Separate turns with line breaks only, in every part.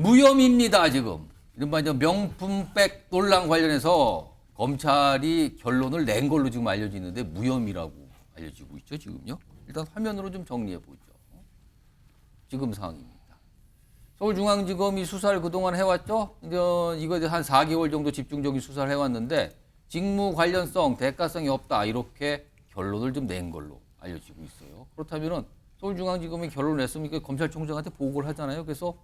무혐의입니다, 지금. 이른바 이제 명품백 논란 관련해서 검찰이 결론을 낸 걸로 지금 알려지는데 무혐의라고 알려지고 있죠, 지금요. 일단 화면으로 좀 정리해 보죠. 지금 상황입니다. 서울중앙지검이 수사를 그동안 해왔죠. 이거에 한 4개월 정도 집중적인 수사를 해왔는데 직무 관련성, 대가성이 없다 이렇게 결론을 좀 낸 걸로 알려지고 있어요. 그렇다면은 서울중앙지검이 결론을 냈으니까 검찰총장한테 보고를 하잖아요. 그래서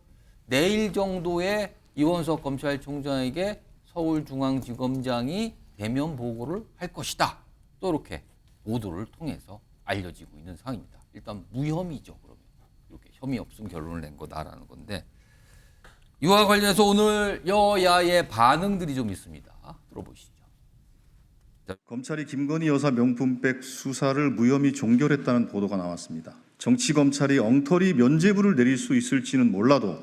내일 정도에 이원석 검찰총장에게 서울중앙지검장이 대면 보고를 할 것이다. 또 이렇게 보도를 통해서 알려지고 있는 상황입니다. 일단 무혐의죠. 그러면 이렇게 혐의 없음 결론을 낸 거다라는 건데 이와 관련해서 오늘 여야의 반응들이 좀 있습니다. 들어보시죠.
검찰이 김건희 여사 명품백 수사를 무혐의 종결했다는 보도가 나왔습니다. 정치검찰이 엉터리 면죄부를 내릴 수 있을지는 몰라도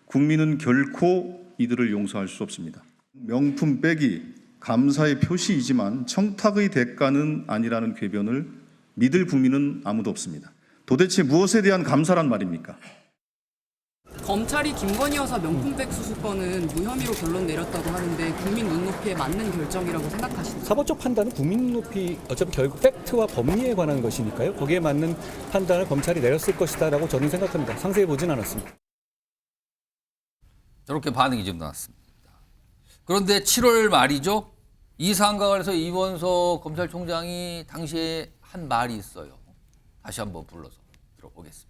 국민은 결코 이들을 용서할 수 없습니다. 명품백이 감사의 표시이지만 청탁의 대가는 아니라는 궤변을 믿을 국민은 아무도 없습니다. 도대체 무엇에 대한 감사란 말입니까?
검찰이 김건희 여사 명품백 수수건은 무혐의로 결론 내렸다고 하는데 국민 눈높이에 맞는 결정이라고 생각하시나요?
사법적 판단은 국민 눈높이 어차피 결국 팩트와 법리에 관한 것이니까요. 거기에 맞는 판단을 검찰이 내렸을 것이다라고 저는 생각합니다. 상세히 보진 않았습니다.
저렇게 반응이 좀 나왔습니다. 그런데 7월 말이죠. 이 사안과 관련해서 이원석 검찰총장이 당시에 한 말이 있어요. 다시 한번 불러서 들어보겠습니다.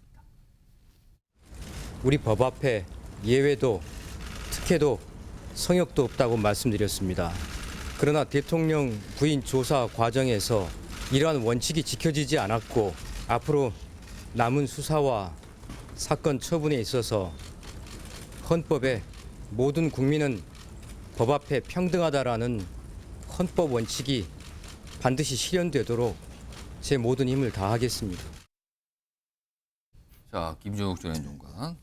우리 법 앞에 예외도 특혜도 성역도 없다고 말씀드렸습니다. 그러나 대통령 부인 조사 과정에서 이러한 원칙이 지켜지지 않았고 앞으로 남은 수사와 사건 처분에 있어서 헌법에 모든 국민은 법 앞에 평등하다라는 헌법 원칙이 반드시 실현되도록 제 모든 힘을 다하겠습니다.
자, 김종욱 전 행정관.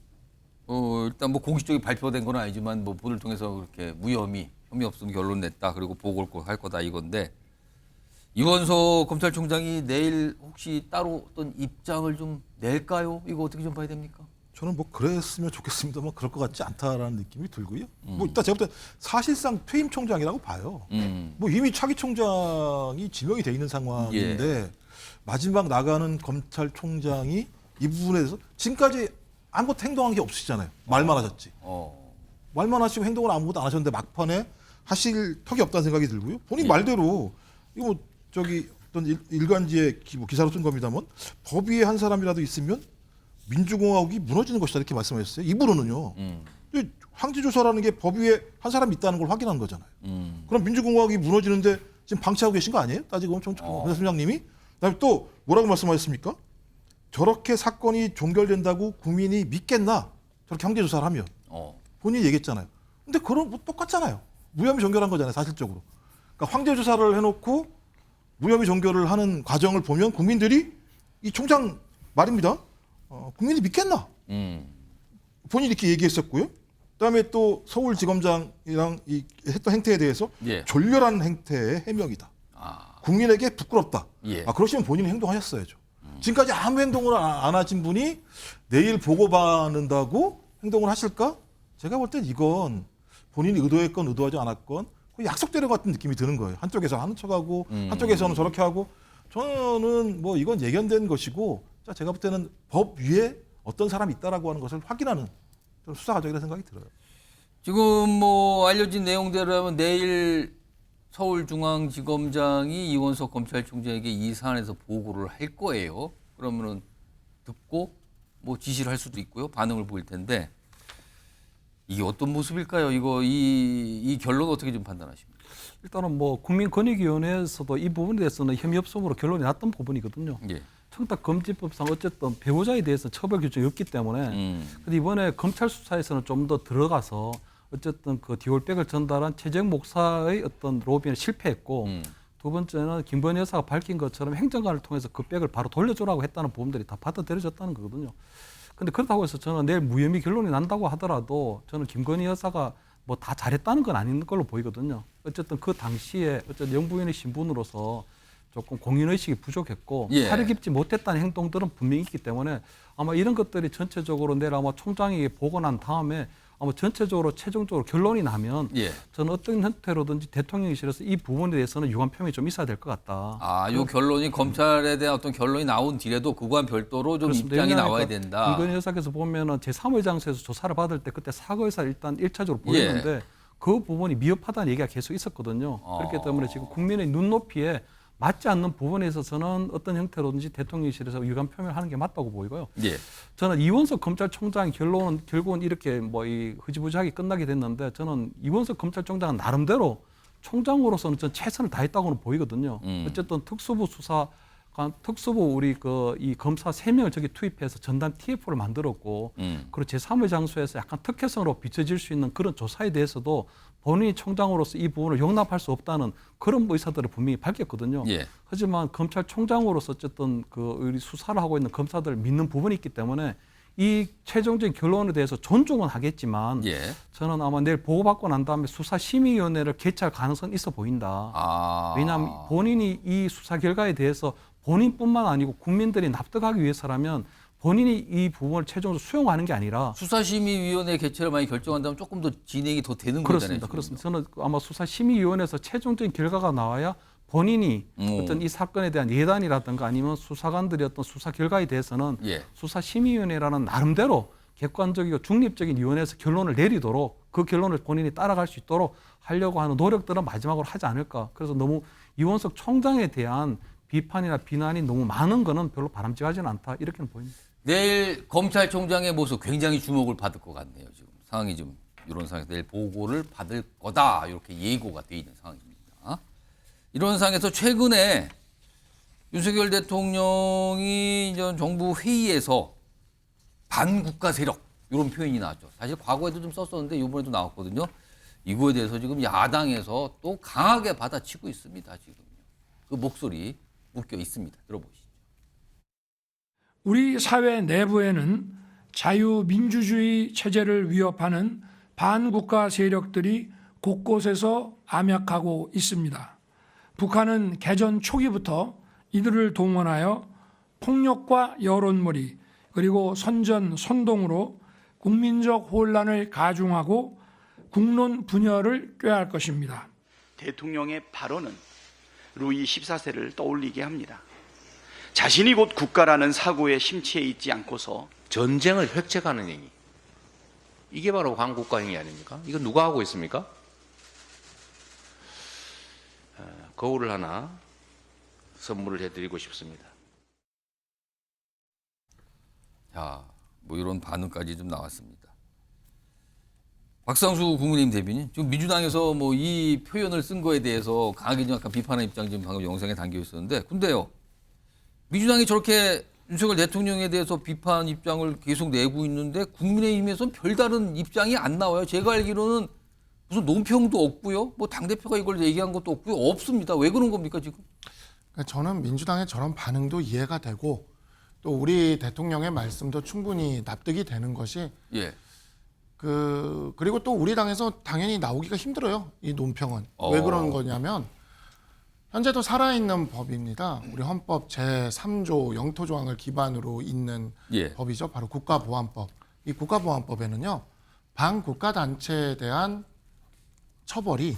일단 뭐 공식적인 발표된 건 아니지만 뭐 보도를 통해서 그렇게 무혐의, 혐의 없음 결론 냈다. 그리고 보고를 꼭 할 거다 이건데 이원석 검찰총장이 내일 혹시 따로 어떤 입장을 좀 낼까요? 이거 어떻게 좀 봐야 됩니까?
저는 뭐 그랬으면 좋겠습니다만 그럴 것 같지 않다라는 느낌이 들고요. 뭐 일단 제가 볼 때 사실상 퇴임 총장이라고 봐요. 뭐 이미 차기 총장이 지명이 돼 있는 상황인데 마지막 나가는 검찰총장이 이 부분에 대해서 지금까지 아무것도 행동한 게 없으시잖아요. 말만 하셨지. 말만 하시고 행동을 아무것도 안 하셨는데 막판에 하실 턱이 없다는 생각이 들고요. 본인 말대로 이거 뭐 저기 어떤 일간지에 기사로 쓴 겁니다만 법 위에 한 사람이라도 있으면 민주공화국이 무너지는 것이다 이렇게 말씀하셨어요. 입으로는요. 황제조사라는 게 법 위에 한 사람이 있다는 걸 확인한 거잖아요. 그럼 민주공화국이 무너지는데 지금 방치하고 계신 거 아니에요? 따지고 보면 검사총장님이. 그다음에 또 뭐라고 말씀하셨습니까? 저렇게 사건이 종결된다고 국민이 믿겠나? 저렇게 황제조사를 하면. 본인이 얘기했잖아요. 근데 그런 뭐 똑같잖아요. 무혐의 종결한 거잖아요. 사실적으로. 그러니까 황제조사를 해놓고 무혐의 종결을 하는 과정을 보면 국민들이 이 총장 말입니다. 국민이 믿겠나? 본인이 이렇게 얘기했었고요. 그다음에 또 서울지검장이랑 했던 행태에 대해서 졸렬한 행태의 해명이다. 국민에게 부끄럽다. 그러시면 본인이 행동하셨어야죠. 지금까지 아무 행동을 안 하신 분이 내일 보고받는다고 행동을 하실까? 제가 볼 땐 이건 본인이 의도했건 의도하지 않았건 거의 약속대로 같은 느낌이 드는 거예요. 한쪽에서 하는 척하고 한쪽에서는 저렇게 하고 저는 뭐 이건 예견된 것이고 제가 볼 때는 법 위에 어떤 사람이 있다라고 하는 것을 확인하는 수사 과정이라는 생각이 들어요.
지금 뭐 알려진 내용대로라면 내일 서울중앙지검장이 이원석 검찰총장에게 이 사안에서 보고를 할 거예요. 그러면은 듣고 뭐 지시를 할 수도 있고요. 반응을 보일 텐데 이게 어떤 모습일까요? 이 결론 어떻게 좀 판단하십니까?
일단은 뭐 국민권익위원회에서도 이 부분에 대해서는 혐의 없음으로 결론이 났던 부분이거든요. 청탁금지법상 어쨌든 배우자에 대해서 처벌 규정이 없기 때문에 근데 이번에 검찰 수사에서는 좀 더 들어가서 어쨌든 그 디올백을 전달한 최재형 목사의 어떤 로비는 실패했고 두 번째는 김건희 여사가 밝힌 것처럼 행정관을 통해서 그 백을 바로 돌려주라고 했다는 부분들이 다 받아들여졌다는 거거든요. 근데 그렇다고 해서 저는 내일 무혐의 결론이 난다고 하더라도 저는 김건희 여사가 뭐 다 잘했다는 건 아닌 걸로 보이거든요. 어쨌든 그 당시에 어쨌든 영부인의 신분으로서 조금 공인의식이 부족했고 사려 깊지 못했다는 행동들은 분명히 있기 때문에 아마 이런 것들이 전체적으로 내일 아마 총장이 보고 난 다음에 아마 전체적으로 최종적으로 결론이 나면
예.
저는 어떤 형태로든지 대통령실에서 이 부분에 대해서는 유감 표명이 좀 있어야 될 것 같다.
아, 요 결론이 검찰에 대한 어떤 결론이 나온 뒤에도 그거와 별도로 좀
그렇습니다.
입장이
왜냐하면
나와야 된다.
김건희 여사께서 보면은 제3의장소에서 조사를 받을 때 그때 사과의사를 일단 1차적으로 보였는데 그 부분이 미흡하다는 얘기가 계속 있었거든요. 그렇기 때문에 지금 국민의 눈높이에 맞지 않는 부분에 있어서는 어떤 형태로든지 대통령실에서 유감 표명을 하는 게 맞다고 보이고요.
예.
저는 이원석 검찰총장 결국은 이렇게 뭐 이 흐지부지하게 끝나게 됐는데 저는 이원석 검찰총장은 나름대로 총장으로서는 전 최선을 다했다고는 보이거든요. 어쨌든 특수부 우리 이 검사 3명을 저기 투입해서 전담 TF를 만들었고 그리고 제3의 장소에서 약간 특혜성으로 비춰질 수 있는 그런 조사에 대해서도 본인이 총장으로서 이 부분을 용납할 수 없다는 그런 의사들을 분명히 밝혔거든요.
예.
하지만 검찰총장으로서 어쨌든 우리 수사를 하고 있는 검사들을 믿는 부분이 있기 때문에 이 최종적인 결론에 대해서 존중은 하겠지만
예.
저는 아마 내일 보고받고 난 다음에 수사심의위원회를 개최할 가능성이 있어 보인다.
아.
왜냐하면 본인이 이 수사 결과에 대해서 본인뿐만 아니고 국민들이 납득하기 위해서라면 본인이 이 부분을 최종적으로 수용하는 게 아니라
수사심의위원회 개최를 많이 결정한다면 조금 더 진행이 더 되는 거잖아요.
그렇습니다. 그렇습니다. 저는 아마 수사심의위원회에서 최종적인 결과가 나와야 본인이 어떤 이 사건에 대한 예단이라든가 아니면 수사관들이 어떤 수사 결과에 대해서는
예.
수사심의위원회라는 나름대로 객관적이고 중립적인 위원회에서 결론을 내리도록 그 결론을 본인이 따라갈 수 있도록 하려고 하는 노력들은 마지막으로 하지 않을까. 그래서 너무 이원석 총장에 대한 비판이나 비난이 너무 많은 거는 별로 바람직하지는 않다. 이렇게는 보입니다.
내일 검찰총장의 모습 굉장히 주목을 받을 것 같네요. 지금 상황이 좀 이런 상황에서 내일 보고를 받을 거다. 이렇게 예고가 돼 있는 상황입니다. 이런 상황에서 최근에 윤석열 대통령이 이제 정부 회의에서 반국가 세력 이런 표현이 나왔죠. 사실 과거에도 좀 썼었는데 이번에도 나왔거든요. 이거에 대해서 지금 야당에서 또 강하게 받아치고 있습니다. 지금 그 목소리 묶여 있습니다. 들어보시죠.
우리 사회 내부에는 자유민주주의 체제를 위협하는 반국가 세력들이 곳곳에서 암약하고 있습니다. 북한은 개전 초기부터 이들을 동원하여 폭력과 여론몰이 그리고 선전선동으로 국민적 혼란을 가중하고 국론 분열을 꾀할 것입니다.
대통령의 발언은 루이 14세를 떠올리게 합니다. 자신이 곧 국가라는 사고에 심취해 있지 않고서
전쟁을 획책하는 행위. 이게 바로 반국가 행위 아닙니까? 이거 누가 하고 있습니까? 거울을 하나 선물을 해드리고 싶습니다.
자, 뭐 이런 반응까지 좀 나왔습니다. 박상수 국민의힘 대변인, 지금 민주당에서 뭐 이 표현을 쓴 거에 대해서 강하게 좀 약간 비판하는 입장 지금 방금 영상에 담겨 있었는데, 근데요, 민주당이 저렇게 윤석열 대통령에 대해서 비판 입장을 계속 내고 있는데 국민의힘에서는 별다른 입장이 안 나와요. 제가 알기로는 무슨 논평도 없고요. 뭐 당대표가 이걸 얘기한 것도 없고요. 없습니다. 왜 그런 겁니까, 지금?
저는 민주당의 저런 반응도 이해가 되고 또 우리 대통령의 말씀도 충분히 납득이 되는 것이
예.
그리고 또 우리 당에서 당연히 나오기가 힘들어요. 이 논평은. 왜 그런 거냐면 현재도 살아있는 법입니다. 우리 헌법 제3조 영토조항을 기반으로 있는 법이죠. 바로 국가보안법. 이 국가보안법에는요. 반국가 단체에 대한 처벌이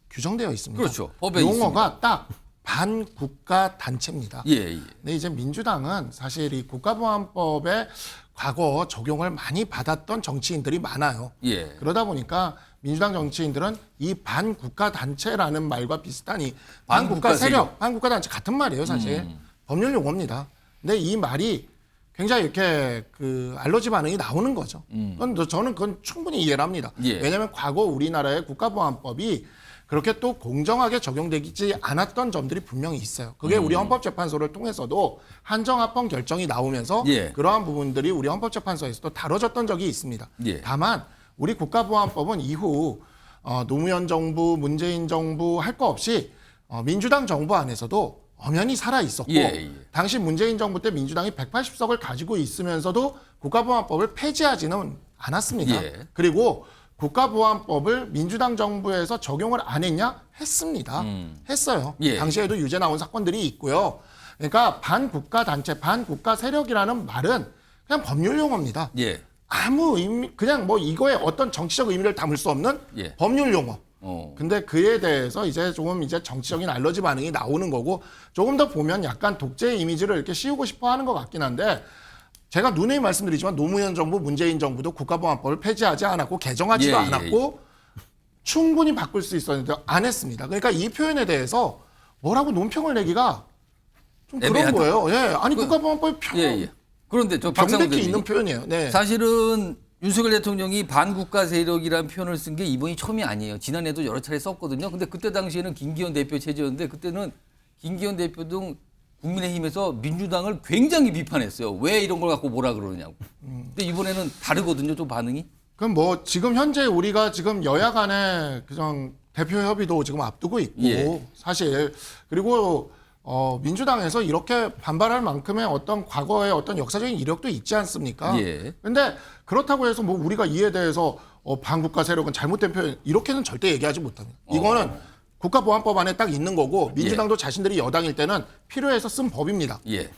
규정되어 있습니다.
그렇죠. 법에
용어가
있습니다.
딱 반국가 단체입니다.
예.
근데 이제 민주당은 사실 이 국가보안법에 과거 적용을 많이 받았던 정치인들이 많아요.
예.
그러다 보니까 민주당 정치인들은 이 반국가 단체라는 말과 비슷한 이 반국가 세력, 반국가 단체 같은 말이에요, 사실. 법률 용어입니다. 근데 이 말이 굉장히 이렇게 알러지 반응이 나오는 거죠. 저는 그건 충분히 이해를 합니다.
예.
왜냐하면 과거 우리나라의 국가보안법이 그렇게 또 공정하게 적용되지 않았던 점들이 분명히 있어요. 그게 우리 헌법재판소를 통해서도 한정합헌 결정이 나오면서 그러한 부분들이 우리 헌법재판소에서도 다뤄졌던 적이 있습니다. 다만 우리 국가보안법은 이후 노무현 정부, 문재인 정부 할 거 없이 민주당 정부 안에서도 엄연히 살아 있었고 당시 문재인 정부 때 민주당이 180석을 가지고 있으면서도 국가보안법을 폐지하지는 않았습니다. 그리고 국가보안법을 민주당 정부에서 적용을 안 했냐? 했습니다. 했어요. 당시에도 유죄 나온 사건들이 있고요. 그러니까 반국가 단체, 반국가 세력이라는 말은 그냥 법률 용어입니다. 아무 의미, 그냥 뭐 이거에 어떤 정치적 의미를 담을 수 없는
예.
법률 용어. 근데 그에 대해서 이제 조금 이제 정치적인 알러지 반응이 나오는 거고, 조금 더 보면 약간 독재 이미지를 이렇게 씌우고 싶어 하는 것 같긴 한데, 제가 누누이 말씀드리지만 노무현 정부, 문재인 정부도 국가보안법을 폐지하지 않았고 개정하지도 않았고 충분히 바꿀 수 있었는데 안 했습니다. 그러니까 이 표현에 대해서 뭐라고 논평을 내기가 좀 그런
애매하다.
거예요. 예, 아니 국가보안법이
그런데 저 박상훈
명백히
대표님,
있는 표현이에요. 네.
사실은 윤석열 대통령이 반국가 세력이라는 표현을 쓴 게 이번이 처음이 아니에요. 지난해도 여러 차례 썼거든요. 근데 그때 당시에는 김기현 대표 체제였는데 그때는 김기현 대표 등 국민의힘에서 민주당을 굉장히 비판했어요. 왜 이런 걸 갖고 뭐라 그러느냐고. 근데 이번에는 다르거든요. 좀 반응이.
그럼 뭐 지금 현재 우리가 지금 여야 간의 그냥 대표 협의도 지금 앞두고 있고 사실 그리고 민주당에서 이렇게 반발할 만큼의 어떤 과거의 어떤 역사적인 이력도 있지 않습니까? 근데 그렇다고 해서 뭐 우리가 이에 대해서 반국가 세력은 잘못된 표현 이렇게는 절대 얘기하지 못합니다. 이거는 국가보안법 안에 딱 있는 거고 민주당도 자신들이 여당일 때는 필요해서 쓴 법입니다.
네.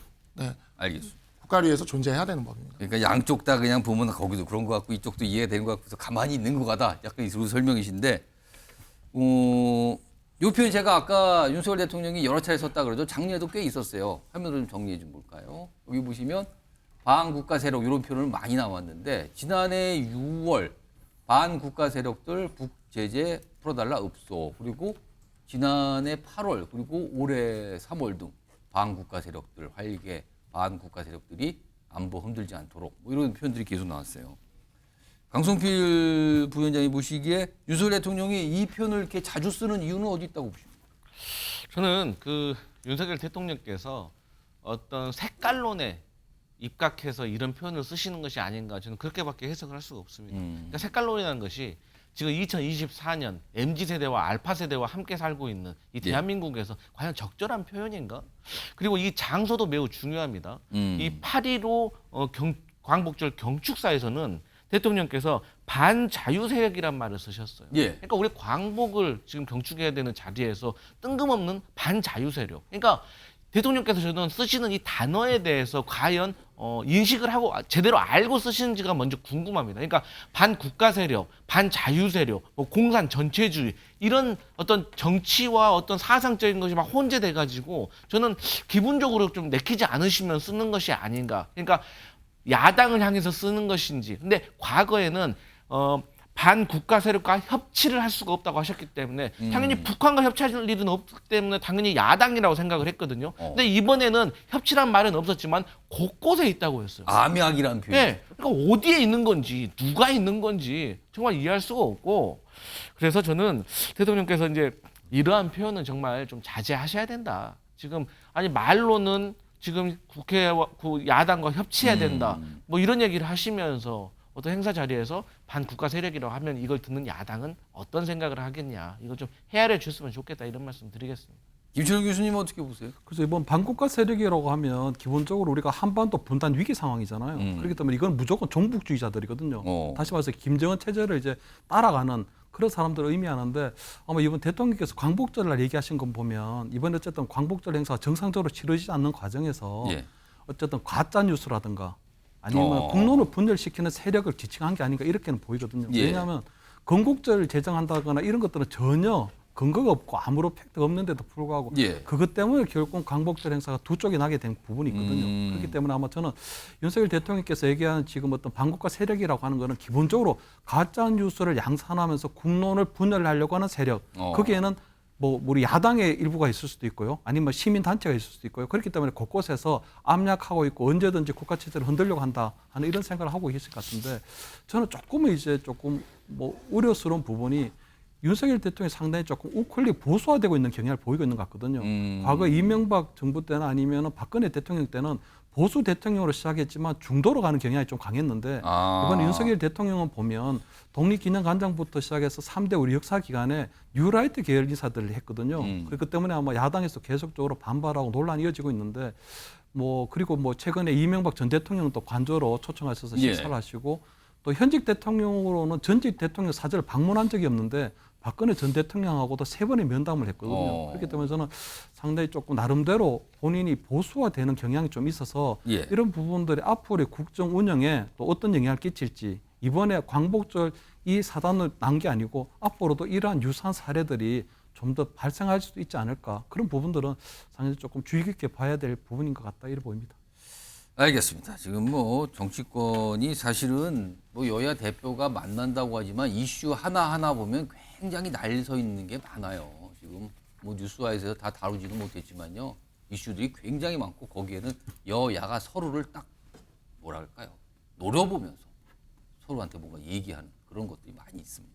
알겠습니다. 국가를 위해서 존재해야 되는 법입니다.
그러니까 양쪽 다 그냥 보면 거기도 그런 것 같고 이쪽도 이해가 되는 것 같고서 가만히 있는 것 같다. 약간 이런 설명이신데 이 표현 제가 아까 윤석열 대통령이 여러 차례 썼다 그러죠. 작년에도 꽤 있었어요. 화면으로 좀 정리해 좀 볼까요? 여기 보시면 반국가 세력 이런 표현을 많이 나왔는데 지난해 6월 반국가 세력들 북제재 풀어달라 읍소 그리고 지난해 8월 그리고 올해 3월 등 반국가 세력들 활개 반국가 세력들이 안보 흔들지 않도록 뭐 이런 표현들이 계속 나왔어요. 강성필 부위원장이 보시기에 윤석열 대통령이 이 표현을 이렇게 자주 쓰는 이유는 어디 있다고 보십니까?
저는 그 윤석열 대통령께서 어떤 색깔론에 입각해서 이런 표현을 쓰시는 것이 아닌가 저는 그렇게밖에 해석을 할 수가 없습니다. 그러니까 색깔론이라는 것이 지금 2024년 MZ세대와 알파세대와 함께 살고 있는 이 대한민국에서 과연 적절한 표현인가? 그리고 이 장소도 매우 중요합니다. 이 8.15 광복절 경축사에서는 대통령께서 반자유세력이란 말을 쓰셨어요. 그러니까 우리 광복을 지금 경축해야 되는 자리에서 뜬금없는 반자유세력. 그러니까 대통령께서 저는 쓰시는 이 단어에 대해서 과연 인식을 하고 제대로 알고 쓰시는지가 먼저 궁금합니다. 그러니까 반국가 세력, 반자유 세력, 뭐 공산 전체주의 이런 어떤 정치와 어떤 사상적인 것이 막 혼재돼 가지고 저는 기본적으로 좀 내키지 않으시면 쓰는 것이 아닌가. 그러니까 야당을 향해서 쓰는 것인지. 근데 과거에는 반국가 세력과 협치를 할 수가 없다고 하셨기 때문에 당연히 북한과 협치할 일은 없기 때문에 당연히 야당이라고 생각을 했거든요. 근데 이번에는 협치란 말은 없었지만 곳곳에 있다고 했어요.
암약이라는 표현.
네. 그러니까 어디에 있는 건지 누가 있는 건지 정말 이해할 수가 없고 그래서 저는 대통령께서 이제 이러한 표현은 정말 좀 자제하셔야 된다. 지금 아니 말로는 지금 국회와 야당과 협치해야 된다. 뭐 이런 얘기를 하시면서 어떤 행사 자리에서 반국가 세력이라고 하면 이걸 듣는 야당은 어떤 생각을 하겠냐. 이거 좀 헤아려 줬으면 좋겠다 이런 말씀 드리겠습니다.
김철우 교수님 어떻게 보세요?
그래서 이번 반국가 세력이라고 하면 기본적으로 우리가 한반도 분단 위기 상황이잖아요. 그렇기 때문에 이건 무조건 종북주의자들이거든요. 다시 말해서 김정은 체제를 이제 따라가는 그런 사람들을 의미하는데 아마 이번 대통령께서 광복절날 얘기하신 건 보면 이번에 어쨌든 광복절 행사가 정상적으로 치러지지 않는 과정에서 어쨌든 가짜 뉴스라든가 아니면 국론을 분열시키는 세력을 지칭한 게 아닌가 이렇게는 보이거든요. 왜냐하면 건국절을 제정한다거나 이런 것들은 전혀 근거가 없고 아무런 팩트가 없는데도 불구하고 그것 때문에 결국 광복절 행사가 두 쪽이 나게 된 부분이 있거든요. 그렇기 때문에 아마 저는 윤석열 대통령께서 얘기하는 지금 어떤 반국가 세력이라고 하는 거는 기본적으로 가짜 뉴스를 양산하면서 국론을 분열하려고 하는 세력. 거기에는 뭐 우리 야당의 일부가 있을 수도 있고요. 아니면 시민 단체가 있을 수도 있고요. 그렇기 때문에 곳곳에서 압력하고 있고 언제든지 국가 체제를 흔들려고 한다 하는 이런 생각을 하고 계실 것 같은데 저는 조금은 이제 조금 뭐 우려스러운 부분이 윤석열 대통령이 상당히 조금 우클릭 보수화되고 있는 경향을 보이고 있는 것 같거든요. 과거 이명박 정부 때나 아니면 박근혜 대통령 때는 보수 대통령으로 시작했지만 중도로 가는 경향이 좀 강했는데 이번에 윤석열 대통령은 보면 독립기념관장부터 시작해서 3대 우리 역사기관에 뉴라이트 계열 인사들을 했거든요. 그렇기 때문에 아마 야당에서 계속적으로 반발하고 논란이 이어지고 있는데 뭐 그리고 뭐 최근에 이명박 전 대통령은 또 관저로 초청하셔서 식사를 하시고 또 현직 대통령으로는 전직 대통령 사저를 방문한 적이 없는데 박근혜 전 대통령하고도 3번의 면담을 했거든요. 그렇기 때문에 저는 상당히 조금 나름대로 본인이 보수화되는 경향이 좀 있어서 이런 부분들이 앞으로의 국정 운영에 또 어떤 영향을 끼칠지, 이번에 광복절 이 사단을 난 게 아니고 앞으로도 이러한 유사한 사례들이 좀 더 발생할 수도 있지 않을까, 그런 부분들은 상당히 조금 주의 깊게 봐야 될 부분인 것 같다, 이렇게 보입니다.
알겠습니다. 지금 뭐 정치권이 사실은 뭐 여야 대표가 만난다고 하지만 이슈 하나하나 보면 굉장히 날서 있는 게 많아요. 지금 뭐 뉴스와에서 다 다루지는 못했지만요. 이슈들이 굉장히 많고 거기에는 여야가 서로를 딱 뭐랄까요? 노려보면서 서로한테 뭔가 얘기하는 그런 것들이 많이 있습니다.